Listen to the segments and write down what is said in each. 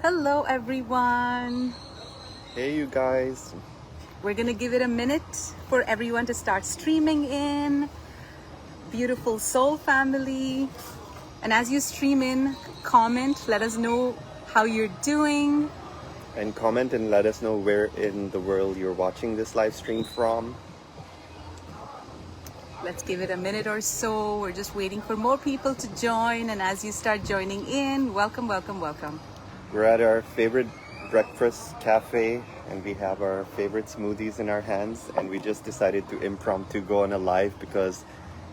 Hello everyone. Hey you guys. We're gonna give it a minute for everyone to start streaming in. Beautiful soul family. And as you stream in, comment, let us know how you're doing. And comment and let us know where in the world you're watching this live stream from. Let's give it a minute or so. We're just waiting for more people to join. And as you start joining in, welcome, welcome, welcome. We're at our favorite breakfast cafe and we have our favorite smoothies in our hands, and we just decided to impromptu go on a live because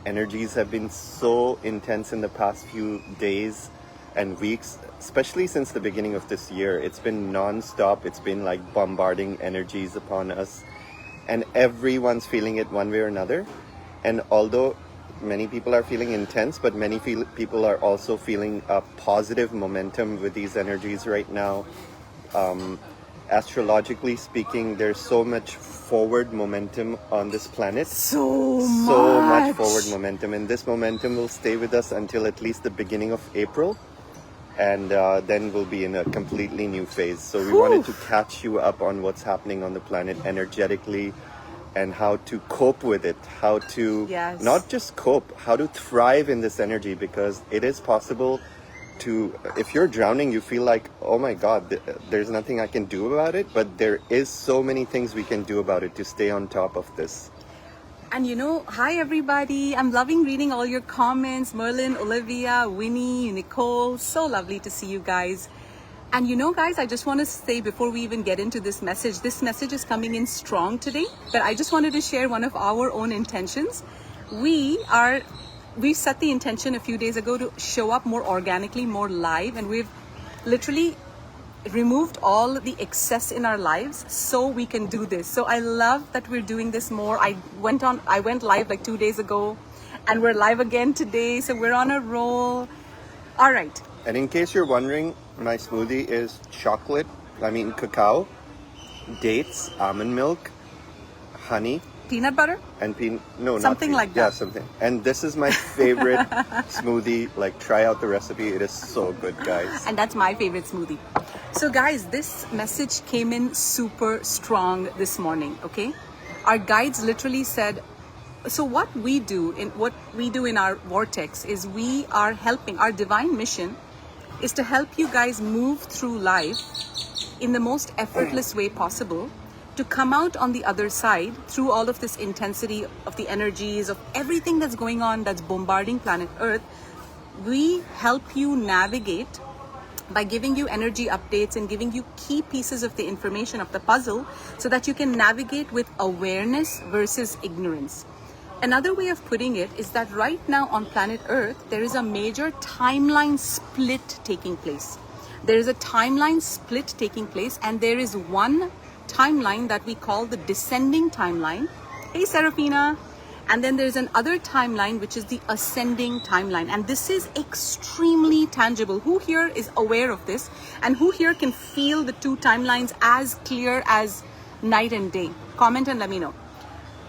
energies have been so intense in the past few days and weeks, especially since the beginning of this year. It's been non-stop. It's been like bombarding energies upon us, and everyone's feeling it one way or another. And although many people are feeling intense, but many people are also feeling a positive momentum with these energies right now. Astrologically speaking, there's so much forward momentum on this planet. So much forward momentum, and this momentum will stay with us until at least the beginning of April, and then we'll be in a completely new phase. So we wanted to catch you up on what's happening on the planet energetically, and how to cope with it, how to not just cope, how to thrive in this energy, because it is possible to, if you're drowning, you feel like, oh my God, there's nothing I can do about it, but there is so many things we can do about it to stay on top of this. And you know, hi everybody. I'm loving reading all your comments. Merlin, Olivia, Winnie, Nicole. So lovely to see you guys. And you know, guys, I just want to say before we even get into this message is coming in strong today. But I just wanted to share one of our own intentions. We set the intention a few days ago to show up more organically, more live, and we've literally removed all the excess in our lives so we can do this. So I love that we're doing this more. I went live like 2 days ago, and we're live again today. So we're on a roll. All right. And in case you're wondering, my smoothie is cacao, dates, almond milk, honey, peanut butter, and something like that. Yeah, something. And this is my favorite smoothie. Like, try out the recipe. It is so good, guys. And that's my favorite smoothie. So guys, this message came in super strong this morning, okay? Our guides literally said, so what we do in our vortex is we are helping. Our divine mission is to help you guys move through life in the most effortless way possible, to come out on the other side through all of this intensity of the energies of everything that's going on, that's bombarding planet Earth. We help you navigate by giving you energy updates and giving you key pieces of the information of the puzzle so that you can navigate with awareness versus ignorance. Another way of putting it is that right now on planet Earth, there is a major timeline split taking place. There is a timeline split taking place, and there is one timeline that we call the descending timeline. Hey, Serafina. And then there's another timeline, which is the ascending timeline. And this is extremely tangible. Who here is aware of this? And who here can feel the two timelines as clear as night and day? Comment and let me know.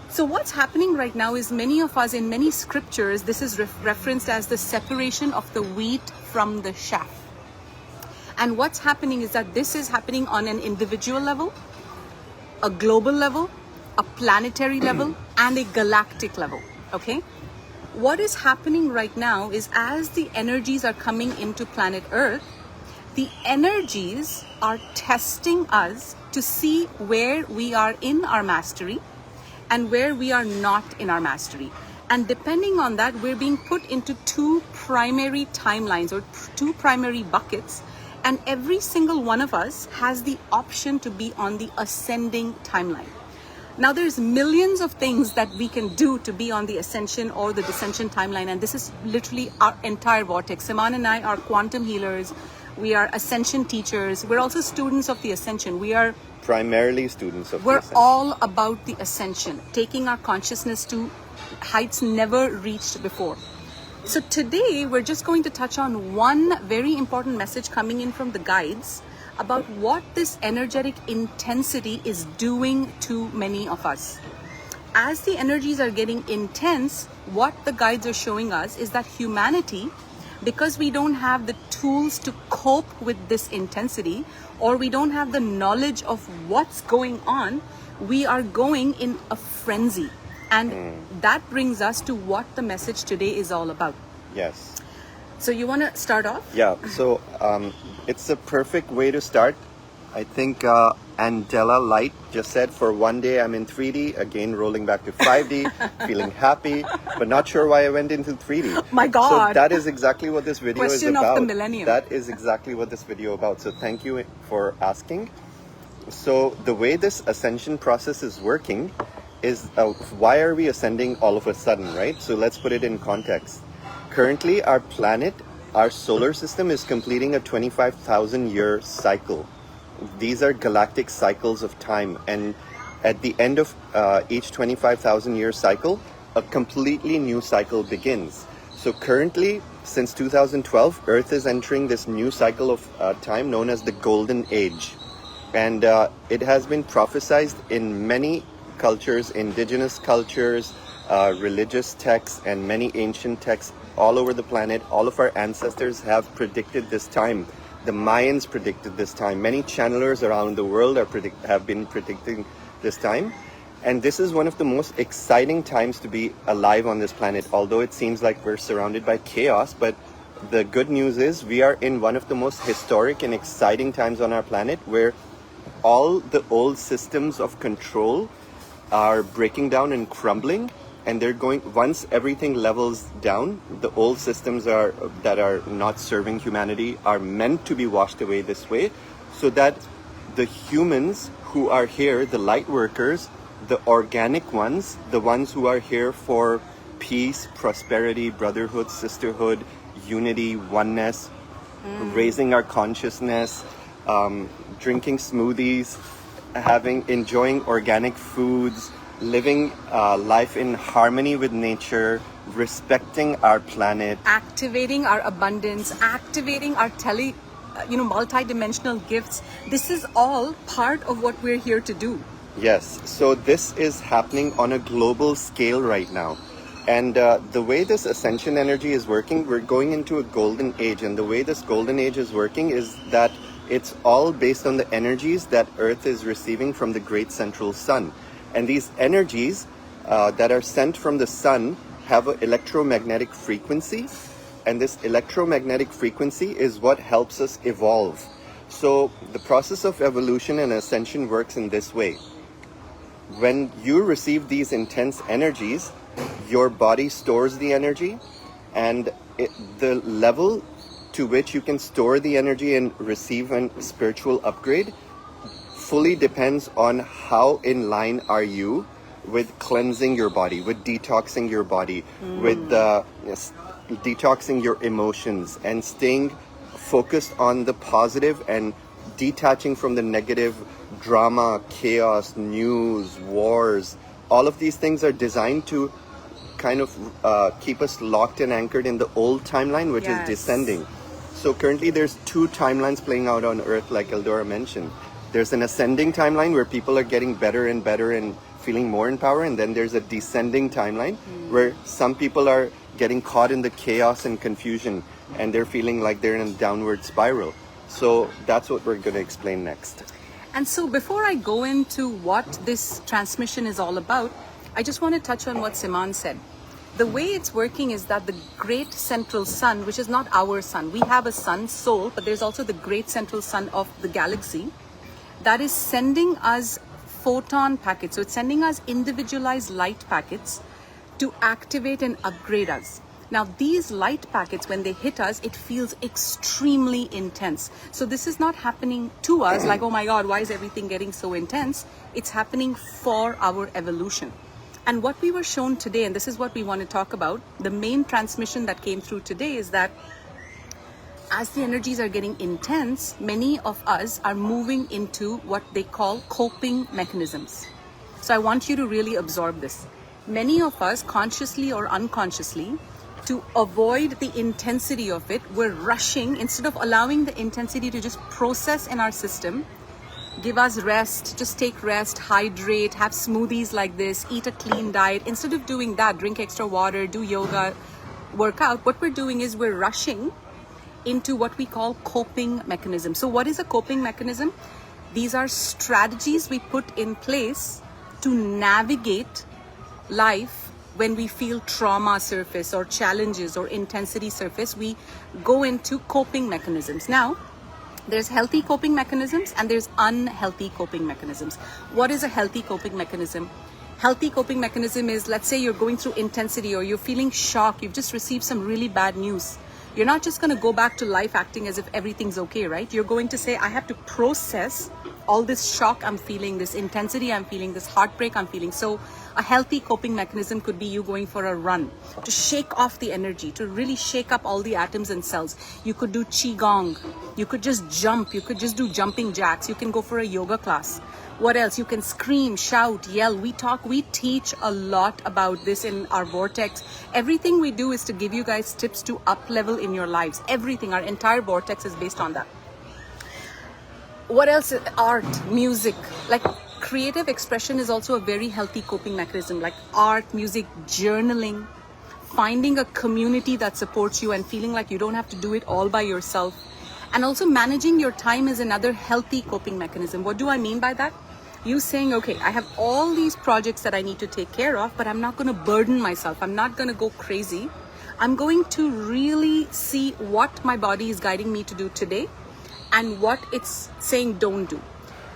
So what's happening right now is many of us, in many scriptures, this is referenced as the separation of the wheat from the chaff. And what's happening is that this is happening on an individual level, a global level, a planetary level, and a galactic level, okay? What is happening right now is as the energies are coming into planet Earth, the energies are testing us to see where we are in our mastery and where we are not in our mastery. And depending on that, we're being put into two primary timelines or two primary buckets. And every single one of us has the option to be on the ascending timeline. Now, there's millions of things that we can do to be on the ascension or the descension timeline. And this is literally our entire vortex. Saman and I are quantum healers. We are ascension teachers. We're also students of the ascension. We are primarily students of the ascension. We're all about the ascension, taking our consciousness to heights never reached before. So today, we're just going to touch on one very important message coming in from the guides about what this energetic intensity is doing to many of us. As the energies are getting intense, what the guides are showing us is that humanity because we don't have the tools to cope with this intensity, or we don't have the knowledge of what's going on, we are going in a frenzy. And that brings us to what the message today is all about. Yes. So you want to start off? Yeah, so it's a perfect way to start. I think Andela Light just said, for one day I'm in 3D, again rolling back to 5D, feeling happy, but not sure why I went into 3D. My God. So that is exactly what this video Question is about. of the millennium. That is exactly what this video is about. So thank you for asking. So the way this ascension process is working is, why are we ascending all of a sudden, right? So let's put it in context. Currently, our planet, our solar system is completing a 25,000 year cycle. These are galactic cycles of time, and at the end of each 25,000 year cycle, a completely new cycle begins. So currently, since 2012, Earth is entering this new cycle of time known as the Golden Age. And it has been prophesied in many cultures, indigenous cultures, religious texts, and many ancient texts all over the planet. All of our ancestors have predicted this time. The Mayans predicted this time. Many channelers around the world have been predicting this time. And this is one of the most exciting times to be alive on this planet, although it seems like we're surrounded by chaos. But the good news is we are in one of the most historic and exciting times on our planet, where all the old systems of control are breaking down and crumbling. And they're going, once everything levels down, the old systems that are not serving humanity are meant to be washed away this way, so that the humans who are here, the light workers, the organic ones, the ones who are here for peace, prosperity, brotherhood, sisterhood, unity, oneness, raising our consciousness, drinking smoothies, enjoying organic foods, living life in harmony with nature, respecting our planet, activating our abundance, activating our multi-dimensional gifts. This is all part of what we're here to do. Yes, so this is happening on a global scale right now. And the way this ascension energy is working, we're going into a golden age. And the way this golden age is working is that it's all based on the energies that Earth is receiving from the great central sun. And these energies that are sent from the sun have an electromagnetic frequency. And this electromagnetic frequency is what helps us evolve. So the process of evolution and ascension works in this way. When you receive these intense energies, your body stores the energy, and the level to which you can store the energy and receive a spiritual upgrade fully depends on how in line are you with cleansing your body, with detoxing your body, with detoxing your emotions, and staying focused on the positive and detaching from the negative drama, chaos, news, wars. All of these things are designed to kind of keep us locked and anchored in the old timeline, which is descending. So currently there's two timelines playing out on Earth, like Eldora mentioned. There's an ascending timeline where people are getting better and better and feeling more in power. And then there's a descending timeline where some people are getting caught in the chaos and confusion, and they're feeling like they're in a downward spiral. So that's what we're going to explain next. And so before I go into what this transmission is all about, I just want to touch on what Siman said. The way it's working is that the great central sun, which is not our sun, we have a sun, Sol, but there's also the great central sun of the galaxy, that is sending us photon packets. So it's sending us individualized light packets to activate and upgrade us. Now, these light packets, when they hit us, it feels extremely intense. So this is not happening to us like, oh my God, why is everything getting so intense? It's happening for our evolution. And what we were shown today, and this is what we want to talk about, the main transmission that came through today is that as the energies are getting intense, many of us are moving into what they call coping mechanisms. So I want you to really absorb this. Many of us, consciously or unconsciously, to avoid the intensity of it, we're rushing, instead of allowing the intensity to just process in our system, give us rest, just take rest, hydrate, have smoothies like this, eat a clean diet. Instead of doing that, drink extra water, do yoga, work out, what we're doing is we're rushing into what we call coping mechanism. So what is a coping mechanism? These are strategies we put in place to navigate life when we feel trauma surface or challenges or intensity surface. We go into coping mechanisms. Now, there's healthy coping mechanisms and there's unhealthy coping mechanisms. What is a healthy coping mechanism? Healthy coping mechanism is, let's say you're going through intensity or you're feeling shock, you've just received some really bad news. You're not just going to go back to life acting as if everything's okay, right? You're going to say, I have to process all this shock I'm feeling, this intensity I'm feeling, this heartbreak I'm feeling. So a healthy coping mechanism could be you going for a run to shake off the energy, to really shake up all the atoms and cells. You could do qigong. You could just jump. You could just do jumping jacks. You can go for a yoga class. What else? You can scream, shout, yell. We teach a lot about this in our Vortex. Everything we do is to give you guys tips to up level in your lives. Everything, our entire Vortex is based on that. What else? Art, music, like creative expression is also a very healthy coping mechanism, like art, music, journaling, finding a community that supports you and feeling like you don't have to do it all by yourself. And also managing your time is another healthy coping mechanism. What do I mean by that? You saying, okay, I have all these projects that I need to take care of, but I'm not going to burden myself. I'm not going to go crazy. I'm going to really see what my body is guiding me to do today and what it's saying don't do.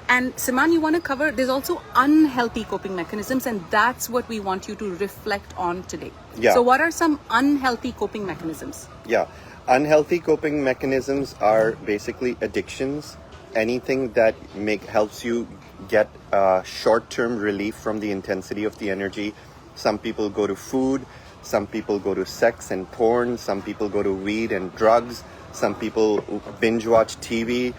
And Siman, you want to cover, there's also unhealthy coping mechanisms, and that's what we want you to reflect on today. Yeah. So what are some unhealthy coping mechanisms? Yeah. Unhealthy coping mechanisms are basically addictions. Anything that helps you get short-term relief from the intensity of the energy. Some people go to food, some people go to sex and porn, some people go to weed and drugs, some people binge watch TV.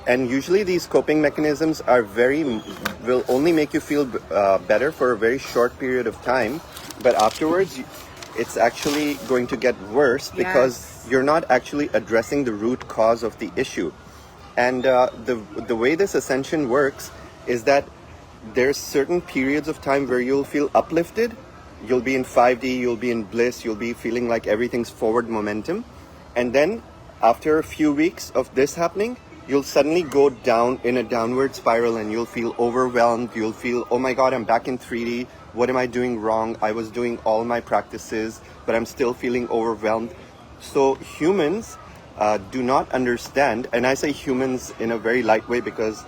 And usually these coping mechanisms will only make you feel better for a very short period of time, but afterwards it's actually going to get worse because you're not actually addressing the root cause of the issue. And the way this ascension works is that there's certain periods of time where you'll feel uplifted. You'll be in 5D, you'll be in bliss, you'll be feeling like everything's forward momentum. And then after a few weeks of this happening, you'll suddenly go down in a downward spiral and you'll feel overwhelmed. You'll feel, oh my God, I'm back in 3D. What am I doing wrong? I was doing all my practices, but I'm still feeling overwhelmed. So humans do not understand, and I say humans in a very light way because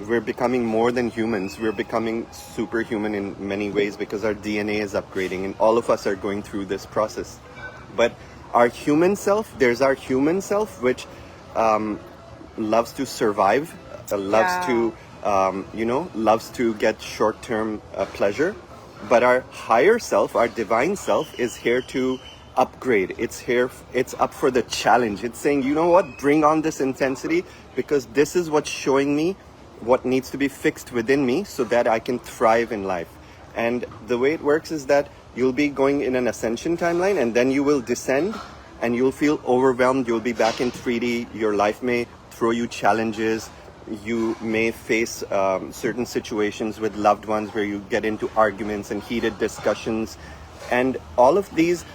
we're becoming more than humans. We're becoming superhuman in many ways because our DNA is upgrading and all of us are going through this process. But our human self, there's our human self, which loves to survive, loves to get short-term pleasure. But our higher self, our divine self, is here to upgrade. It's up for the challenge. It's saying, you know what, bring on this intensity because this is what's showing me what needs to be fixed within me so that I can thrive in life. And the way it works is that you'll be going in an ascension timeline and then you will descend and you'll feel overwhelmed. You'll be back in 3D. Your life may throw you challenges. You may face certain situations with loved ones where you get into arguments and heated discussions. And all of this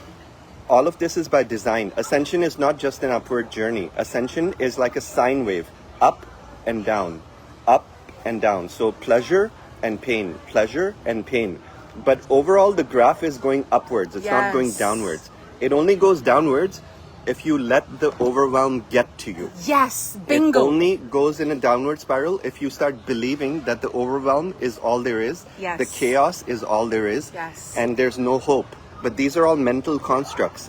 is by design. Ascension is not just an upward journey. Ascension is like a sine wave, up and down, up and down. So pleasure and pain, pleasure and pain. But overall, the graph is going upwards. It's not going downwards. It only goes downwards if you let the overwhelm get to you. Yes, bingo. It only goes in a downward spiral if you start believing that the overwhelm is all there is. Yes. The chaos is all there is. Yes. And there's no hope. But these are all mental constructs.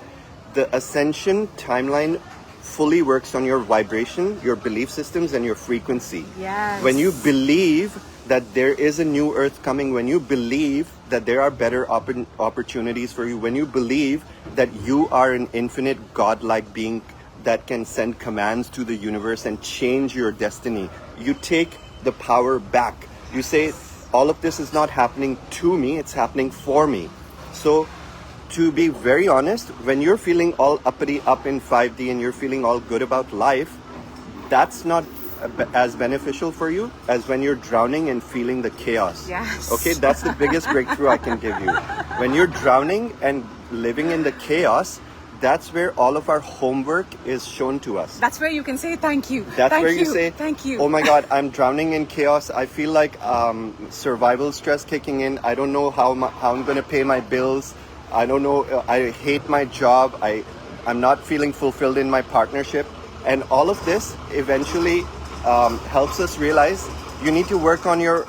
The ascension timeline fully works on your vibration, your belief systems, and your frequency. Yes. When you believe that there is a new earth coming, when you believe that there are better opportunities for you, when you believe that you are an infinite godlike being that can send commands to the universe and change your destiny, you take the power back. You say, all of this is not happening to me, it's happening for me. So to be very honest, when you're feeling all uppity up in 5D and you're feeling all good about life, that's not as beneficial for you as when you're drowning and feeling the chaos. Yes. Okay, that's the biggest breakthrough I can give you. When you're drowning and living in the chaos, that's where all of our homework is shown to us. That's where you can say thank you. That's thank where you say, thank you. oh my God, I'm drowning in chaos. I feel like survival stress kicking in. I don't know how I'm going to pay my bills. I don't know. I hate my job. I'm not feeling fulfilled in my partnership. And all of this eventually helps us realize you need to work on your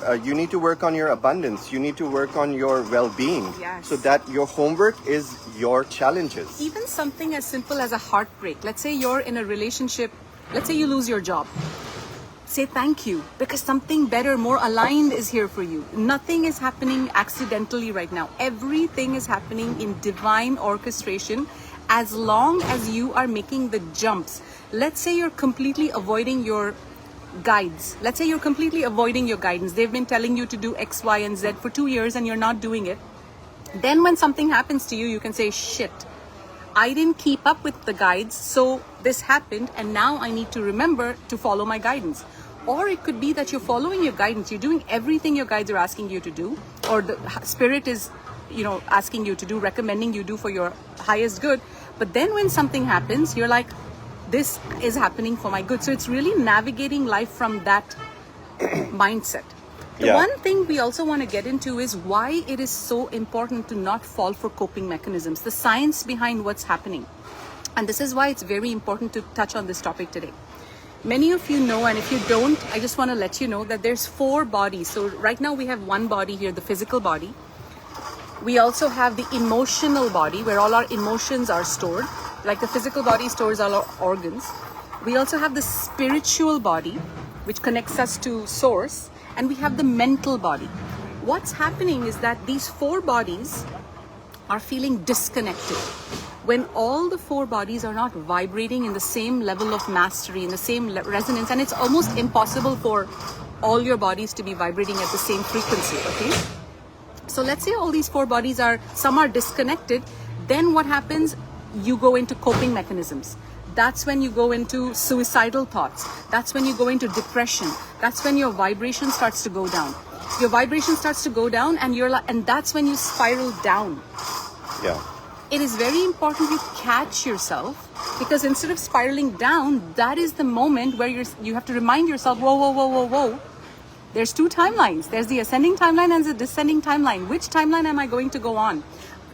abundance. You need to work on your well-being. Yes. So that your homework is your challenges. Even something as simple as a heartbreak. Let's say you're in a relationship. Let's say you lose your job. Say thank you, because something better, more aligned is here for you. Nothing is happening accidentally right now. Everything is happening in divine orchestration as long as you are making the jumps. Let's say you're completely avoiding your guides. Let's say you're completely avoiding your guidance. They've been telling you to do X, Y, and Z for 2 years and you're not doing it. Then when something happens to you, you can say, shit, I didn't keep up with the guides, so this happened, and now I need to remember to follow my guidance. Or it could be that you're following your guidance, you're doing everything your guides are asking you to do, or the spirit is, asking you to do, recommending you do for your highest good. But then when something happens, you're like, this is happening for my good. So it's really navigating life from that mindset. The one thing we also want to get into is why it is so important to not fall for coping mechanisms, the science behind what's happening. And this is why it's very important to touch on this topic today. Many of you know, and if you don't, I just want to let you know that there's 4 bodies. So right now we have one body here, the physical body. We also have the emotional body, where all our emotions are stored. Like the physical body stores all our organs. We also have the spiritual body, which connects us to source. And we have the mental body. What's happening is that these 4 bodies are feeling disconnected. When all the 4 bodies are not vibrating in the same level of mastery, in the same resonance, and it's almost impossible for all your bodies to be vibrating at the same frequency, okay? So let's say all these 4 bodies some are disconnected, then what happens? You go into coping mechanisms. That's when you go into suicidal thoughts. That's when you go into depression. That's when your vibration starts to go down. Your vibration starts to go down, and that's when you spiral down. Yeah. It is very important you catch yourself, because instead of spiraling down, that is the moment where you have to remind yourself, whoa. There's 2 timelines. There's the ascending timeline and the descending timeline. Which timeline am I going to go on?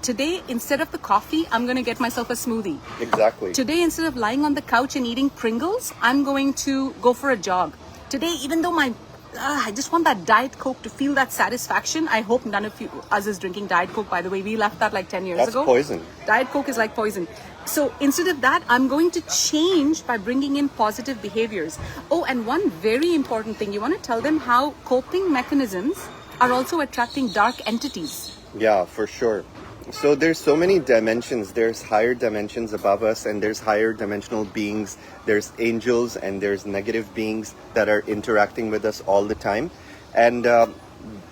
Today, instead of the coffee, I'm going to get myself a smoothie. Exactly. Today, instead of lying on the couch and eating Pringles, I'm going to go for a jog. Today, even though I just want that Diet Coke to feel that satisfaction. I hope none of us is drinking Diet Coke, by the way. We left that like 10 years ago. That's poison. Diet Coke is like poison. So instead of that, I'm going to change by bringing in positive behaviors. Oh, and one very important thing, you want to tell them how coping mechanisms are also attracting dark entities. Yeah, for sure. So there's so many dimensions. There's higher dimensions above us, and there's higher dimensional beings. There's angels, and there's negative beings that are interacting with us all the time. And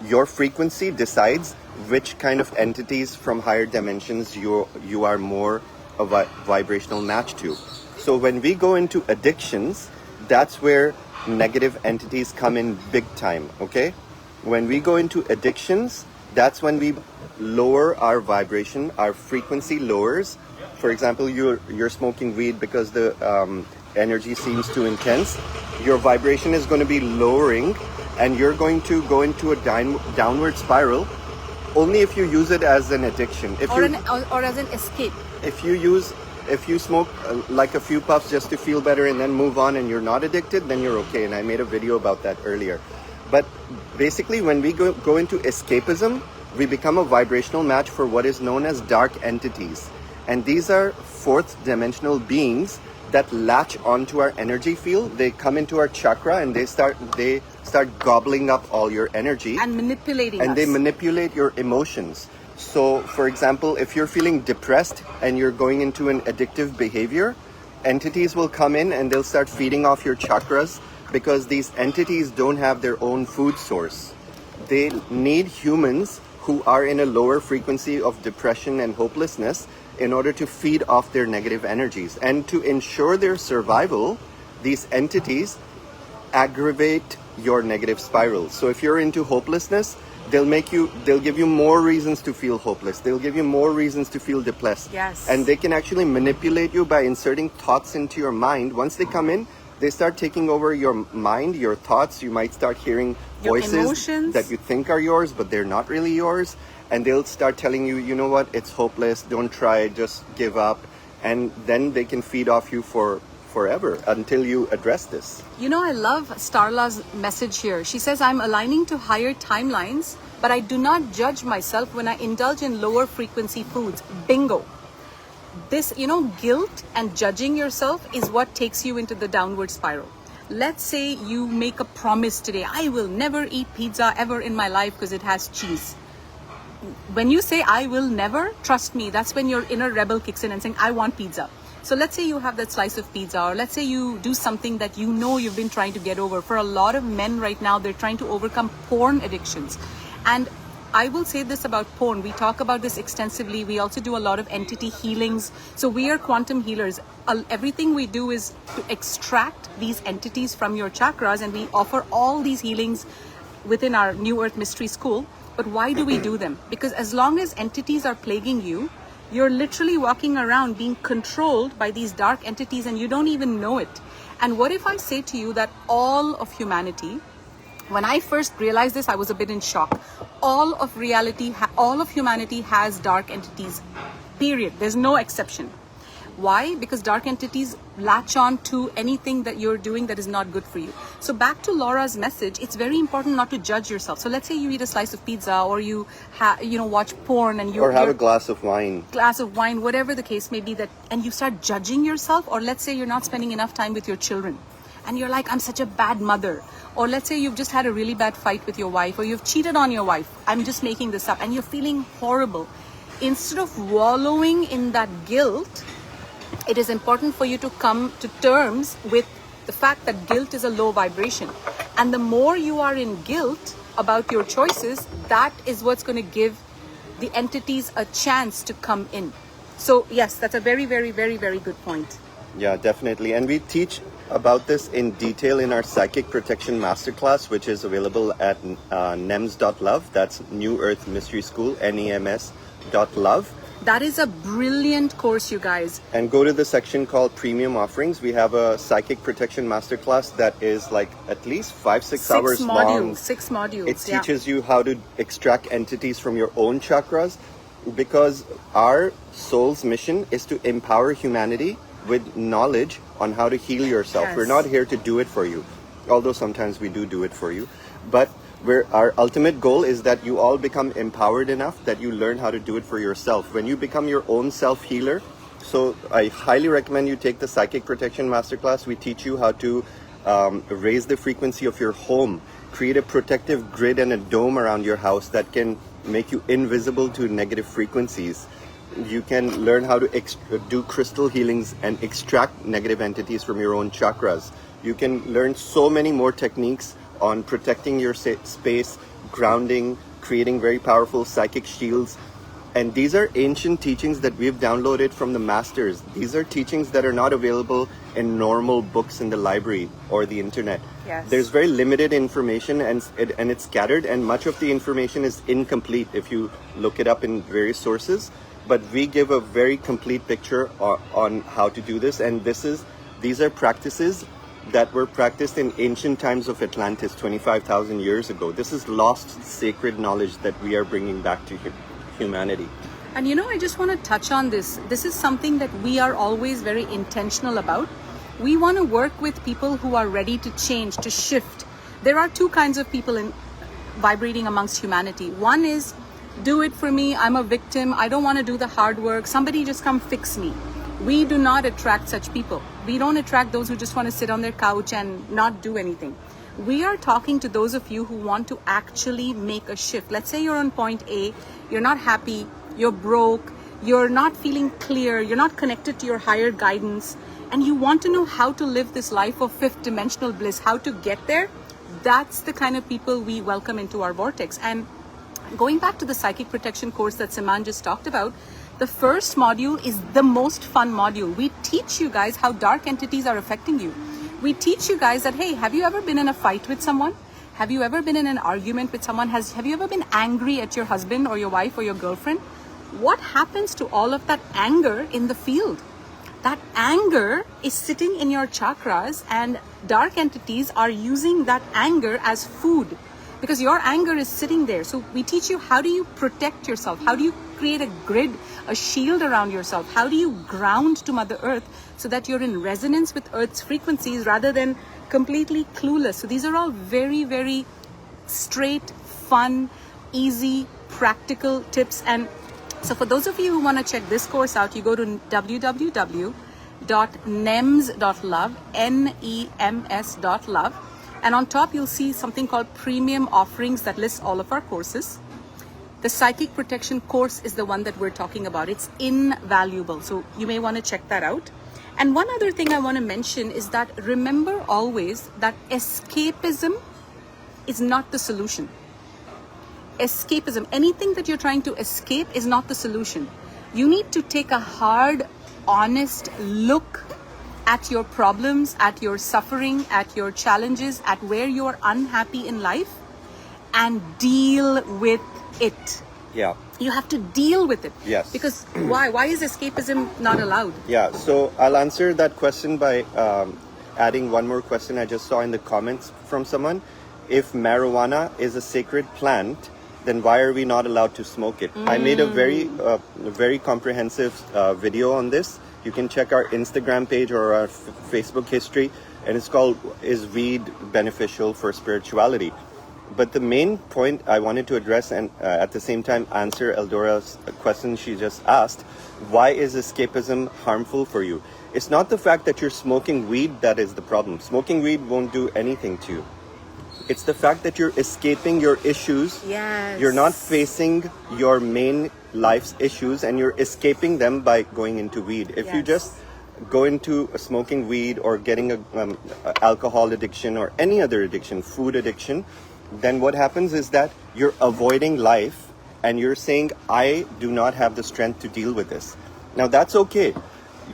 your frequency decides which kind of entities from higher dimensions you are more a vibrational match to. So when we go into addictions, that's where negative entities come in big time, okay? When we go into addictions, that's when we lower our vibration, our frequency lowers. For example, you're smoking weed because the energy seems too intense. Your vibration is going to be lowering, and you're going to go into a downward spiral only if you use it as an addiction. Or as an escape. If you smoke like a few puffs just to feel better and then move on and you're not addicted, then you're okay. And I made a video about that earlier. But basically, when we go into escapism, we become a vibrational match for what is known as dark entities. And these are 4th dimensional beings that latch onto our energy field. They come into our chakra and they start gobbling up all your energy. And manipulating And us. they manipulate your emotions. So, for example, if you're feeling depressed and you're going into an addictive behavior, entities will come in and they'll start feeding off your chakras, because these entities don't have their own food source. They need humans who are in a lower frequency of depression and hopelessness in order to feed off their negative energies. And to ensure their survival, these entities aggravate your negative spiral. So if you're into hopelessness, they'll give you more reasons to feel hopeless. They'll give you more reasons to feel depressed. Yes. And they can actually manipulate you by inserting thoughts into your mind. Once they come in, they start taking over your mind, your thoughts. You might start hearing Your voices emotions. that you think are yours, but they're not really yours. And they'll start telling you, you know what, it's hopeless, don't try, just give up. And then they can feed off you for forever until you address this. You know, I love Starla's message here. She says, I'm aligning to higher timelines, but I do not judge myself when I indulge in lower frequency foods. Bingo. This, you know, guilt and judging yourself is what takes you into the downward spiral. Let's say you make a promise today, I will never eat pizza ever in my life because it has cheese. When you say I will never, trust me, that's when your inner rebel kicks in and saying, I want pizza. So let's say you have that slice of pizza, or let's say you do something that you know you've been trying to get over. For a lot of men right now, they're trying to overcome porn addictions. And I will say this about porn. We talk about this extensively. We also do a lot of entity healings. So we are quantum healers. Everything we do is to extract these entities from your chakras, and we offer all these healings within our New Earth Mystery School. But why do we do them? Because as long as entities are plaguing you, you're literally walking around being controlled by these dark entities and you don't even know it. And what if I say to you that all of humanity, when I first realized this, I was a bit in shock. All of humanity has dark entities, period. There's no exception. Why? Because dark entities latch on to anything that you're doing that is not good for you. So back to Laura's message, it's very important not to judge yourself. So let's say you eat a slice of pizza, or you watch porn, and or have a glass of wine, whatever the case may be, and you start judging yourself. Or let's say you're not spending enough time with your children and you're like, I'm such a bad mother. Or let's say you've just had a really bad fight with your wife, or you've cheated on your wife. I'm just making this up, and you're feeling horrible. Instead of wallowing in that guilt, it is important for you to come to terms with the fact that guilt is a low vibration. And the more you are in guilt about your choices, that is what's going to give the entities a chance to come in. So yes, that's a very, very, very, very good point. Yeah, definitely. And we teach about this in detail in our Psychic Protection Masterclass, which is available at nems.love. That's New Earth Mystery School, NEMS.love. That is a brilliant course, you guys. And go to the section called Premium Offerings. We have a Psychic Protection Masterclass that is like at least 5-6 hours long. 6 modules. It teaches you how to extract entities from your own chakras, because our soul's mission is to empower humanity with knowledge on how to heal yourself. Yes. We're not here to do it for you, although sometimes we do it for you. But our ultimate goal is that you all become empowered enough that you learn how to do it for yourself. When you become your own self-healer, so I highly recommend you take the Psychic Protection Masterclass. We teach you how to raise the frequency of your home, create a protective grid and a dome around your house that can make you invisible to negative frequencies. You can learn how to do crystal healings and extract negative entities from your own chakras. You can learn so many more techniques on protecting your space, grounding, creating very powerful psychic shields. And these are ancient teachings that we've downloaded from the masters. These are teachings that are not available in normal books in the library or the internet. Yes. There's very limited information, and it's scattered, and much of the information is incomplete if you look it up in various sources. But we give a very complete picture on how to do this, and these are practices that were practiced in ancient times of Atlantis 25,000 years ago. This is lost sacred knowledge that we are bringing back to humanity. And I just want to touch on this. This is something that we are always very intentional about. We want to work with people who are ready to change, to shift. There are two kinds of people vibrating amongst humanity. One is, do it for me, I'm a victim, I don't want to do the hard work, somebody just come fix me. We do not attract such people. We don't attract those who just want to sit on their couch and not do anything. We are talking to those of you who want to actually make a shift. Let's say you're on point A, you're not happy, you're broke, you're not feeling clear, you're not connected to your higher guidance, and you want to know how to live this life of fifth dimensional bliss, how to get there. That's the kind of people we welcome into our vortex. And going back to the Psychic Protection course that Saman just talked about, the first module is the most fun module. We teach you guys how dark entities are affecting you. We teach you guys that, hey, have you ever been in a fight with someone? Have you ever been in an argument with someone? Have you ever been angry at your husband or your wife or your girlfriend? What happens to all of that anger in the field? That anger is sitting in your chakras, and dark entities are using that anger as food because your anger is sitting there. So we teach you, how do you protect yourself? How do you create a grid, a shield around yourself? How do you ground to Mother Earth so that you're in resonance with Earth's frequencies rather than completely clueless? So these are all very, very straight, fun, easy, practical tips. And so for those of you who want to check this course out, you go to www.nems.love, nems.love. And on top, you'll see something called premium offerings that lists all of our courses. The psychic protection course is the one that we're talking about. It's invaluable. So you may want to check that out. And one other thing I want to mention is that remember always that escapism is not the solution. Escapism, anything that you're trying to escape, is not the solution. You need to take a hard, honest look at your problems, at your suffering, at your challenges, at where you're unhappy in life, and deal with it. Yeah. You have to deal with it. Yes. Because why? Why is escapism not allowed? Yeah, so I'll answer that question by adding one more question I just saw in the comments from someone. If marijuana is a sacred plant, then why are we not allowed to smoke it? I made a very comprehensive video on this. You can check our Instagram page or our Facebook history, and it's called "Is Weed Beneficial for Spirituality?" But the main point I wanted to address, and at the same time answer Eldora's question she just asked, why is escapism harmful for you? It's not the fact that you're smoking weed that is the problem. Smoking weed won't do anything to you. It's the fact that you're escaping your issues. Yes. You're not facing your main life's issues, and you're escaping them by going into weed. If you just go into smoking weed or getting a alcohol addiction or any other addiction, food addiction, then what happens is that you're avoiding life and you're saying, I do not have the strength to deal with this. Now that's okay.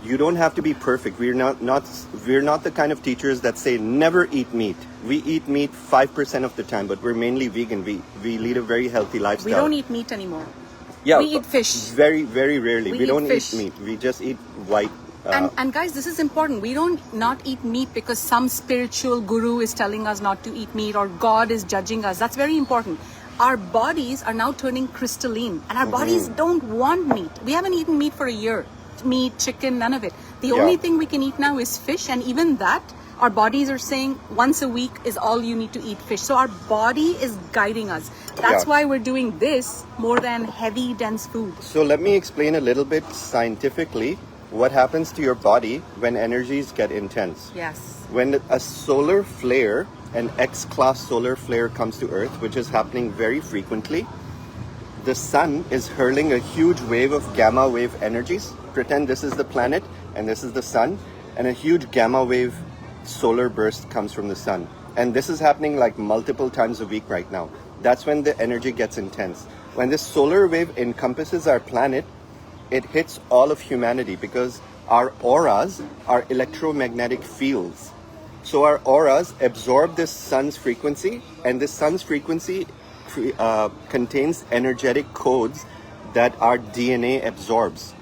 You don't have to be perfect. We're not the kind of teachers that say never eat meat. We eat meat 5% of the time, but we're mainly vegan. We lead a very healthy lifestyle. We don't eat meat anymore. Yeah, we eat fish. Very, very rarely. We don't fish. eat meat. We just eat white. And guys, this is important. We don't not eat meat because some spiritual guru is telling us not to eat meat or God is judging us. That's very important. Our bodies are now turning crystalline, and our bodies don't want meat. We haven't eaten meat for a year. Meat, chicken, none of it. The only thing we can eat now is fish, and even that, our bodies are saying once a week is all you need to eat fish. So our body is guiding us. That's why we're doing this more than heavy, dense food. So let me explain a little bit scientifically what happens to your body when energies get intense. Yes. When a solar flare, an X-class solar flare comes to Earth, which is happening very frequently, the sun is hurling a huge wave of gamma wave energies. Pretend this is the planet and this is the sun, and a huge gamma wave solar burst comes from the sun. And this is happening like multiple times a week right now. That's when the energy gets intense. When this solar wave encompasses our planet, it hits all of humanity because our auras are electromagnetic fields. So our auras absorb this sun's frequency, and this sun's frequency contains energetic codes that our DNA absorbs.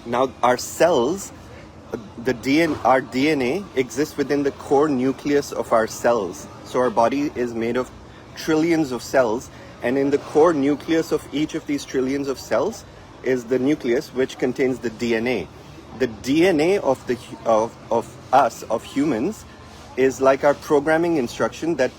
Now our cells, our DNA exists within the core nucleus of our cells. So our body is made of trillions of cells, and in the core nucleus of each of these trillions of cells is the nucleus, which contains the DNA. The DNA of humans is like our programming instruction that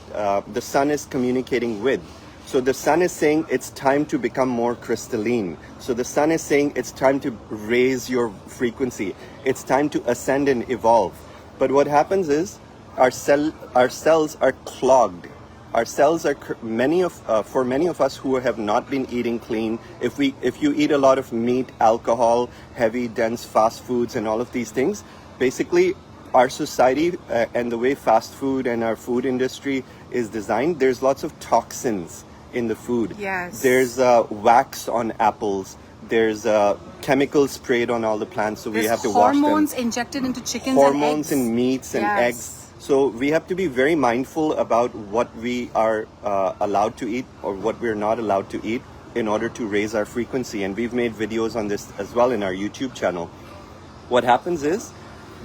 the sun is communicating with. So the sun is saying it's time to become more crystalline. So the sun is saying it's time to raise your frequency. It's time to ascend and evolve. But what happens is our cells are clogged. Our cells are for many of us who have not been eating clean. If you eat a lot of meat, alcohol, heavy, dense fast foods, and all of these things, basically our society and the way fast food and our food industry is designed, there's lots of toxins in the food. Yes. There's wax on apples. There's chemicals sprayed on all the plants, so we have to wash them. Hormones injected into chickens Hormones and eggs. in meats and eggs. So we have to be very mindful about what we are allowed to eat or what we're not allowed to eat in order to raise our frequency. And we've made videos on this as well in our YouTube channel. What happens is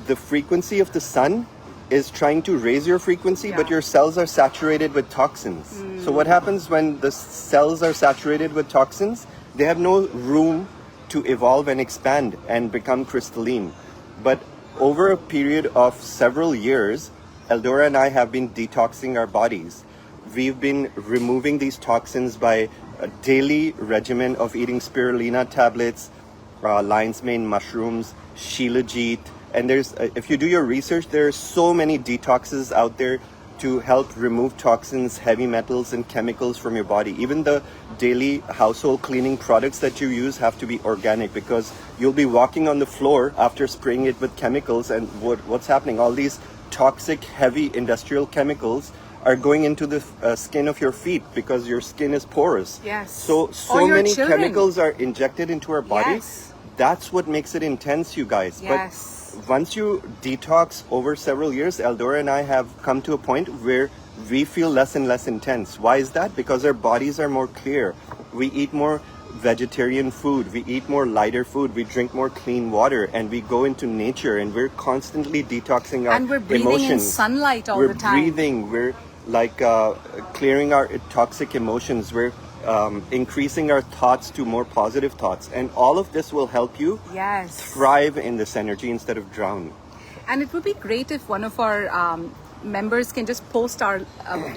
the frequency of the sun is trying to raise your frequency, but your cells are saturated with toxins. So what happens when the cells are saturated with toxins? They have no room to evolve and expand and become crystalline. But over a period of several years, Eldora and I have been detoxing our bodies. We've been removing these toxins by a daily regimen of eating spirulina tablets, lion's mane mushrooms, shilajit, and there's if you do your research, there are so many detoxes out there to help remove toxins, heavy metals, and chemicals from your body. Even the daily household cleaning products that you use have to be organic, because you'll be walking on the floor after spraying it with chemicals, and what's happening? All these toxic, heavy industrial chemicals are going into the skin of your feet because your skin is porous. Yes. So Or your many children. chemicals are injected into our body. Yes. That's what makes it intense, you guys. Yes. But once you detox over several years, Eldora and I have come to a point where we feel less and less intense. Why is that? Because our bodies are more clear. We eat more vegetarian food. We eat more lighter food. We drink more clean water, and we go into nature, and we're constantly detoxing our And we're breathing emotions. in sunlight all we're the time. breathing. We're like clearing our toxic emotions. We're increasing our thoughts to more positive thoughts, and all of this will help you Yes. thrive in this energy instead of drown. And it would be great if one of our members can just post our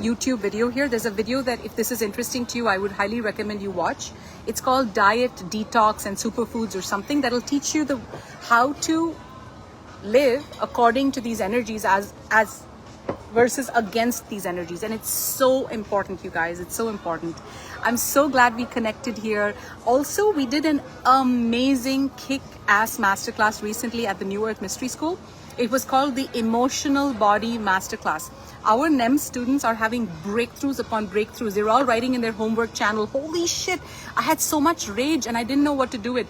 YouTube video here. There's a video that, if this is interesting to you, I would highly recommend you watch. It's called Diet, Detox, and Superfoods or something, that'll teach you how to live according to these energies as versus against these energies. And it's so important, you guys. It's so important. I'm so glad we connected here. Also, we did an amazing kick-ass masterclass recently at the New Earth Mystery School. It was called the Emotional Body Masterclass. Our NEMS students are having breakthroughs upon breakthroughs. They're all writing in their homework channel, holy shit, I had so much rage and I didn't know what to do with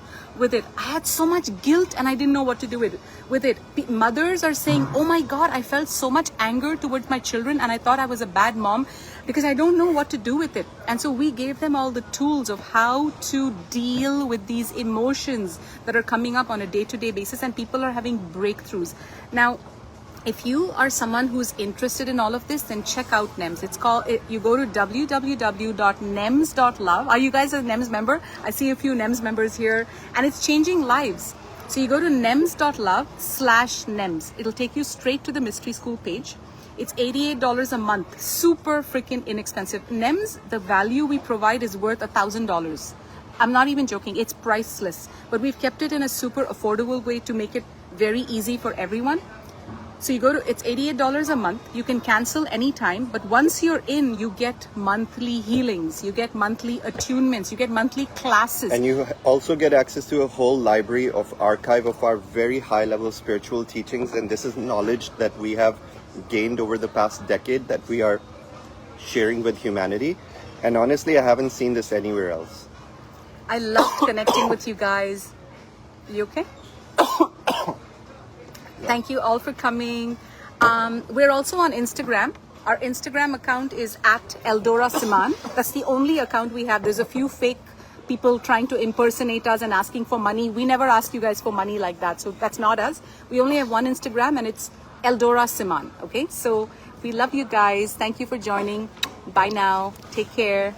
it. I had so much guilt and I didn't know what to do with it. Mothers are saying, oh my God, I felt so much anger towards my children and I thought I was a bad mom because I don't know what to do with it. And so we gave them all the tools of how to deal with these emotions that are coming up on a day-to-day basis, and people are having breakthroughs. Now, if you are someone who's interested in all of this, then check out NEMS. It's called, you go to www.nems.love. Are you guys a NEMS member? I see a few NEMS members here, and it's changing lives. So you go to nems.love/NEMS. It'll take you straight to the Mystery School page. It's $88 a month. Super freaking inexpensive. NEMS, the value we provide is worth $1,000. I'm not even joking. It's priceless. But we've kept it in a super affordable way to make it very easy for everyone. So you go to, it's $88 a month. You can cancel anytime, but once you're in, you get monthly healings, you get monthly attunements, you get monthly classes. And you also get access to a whole library of archive of our very high level spiritual teachings. And this is knowledge that we have gained over the past decade that we are sharing with humanity. And honestly, I haven't seen this anywhere else. I loved connecting with you guys. You okay? Thank you all for coming. We're also on Instagram. Our Instagram account is @Eldora Siman. That's the only account we have. There's a few fake people trying to impersonate us and asking for money. We never ask you guys for money like that. So that's not us. We only have one Instagram, and it's Eldora Siman. Okay, so we love you guys. Thank you for joining. Bye now. Take care.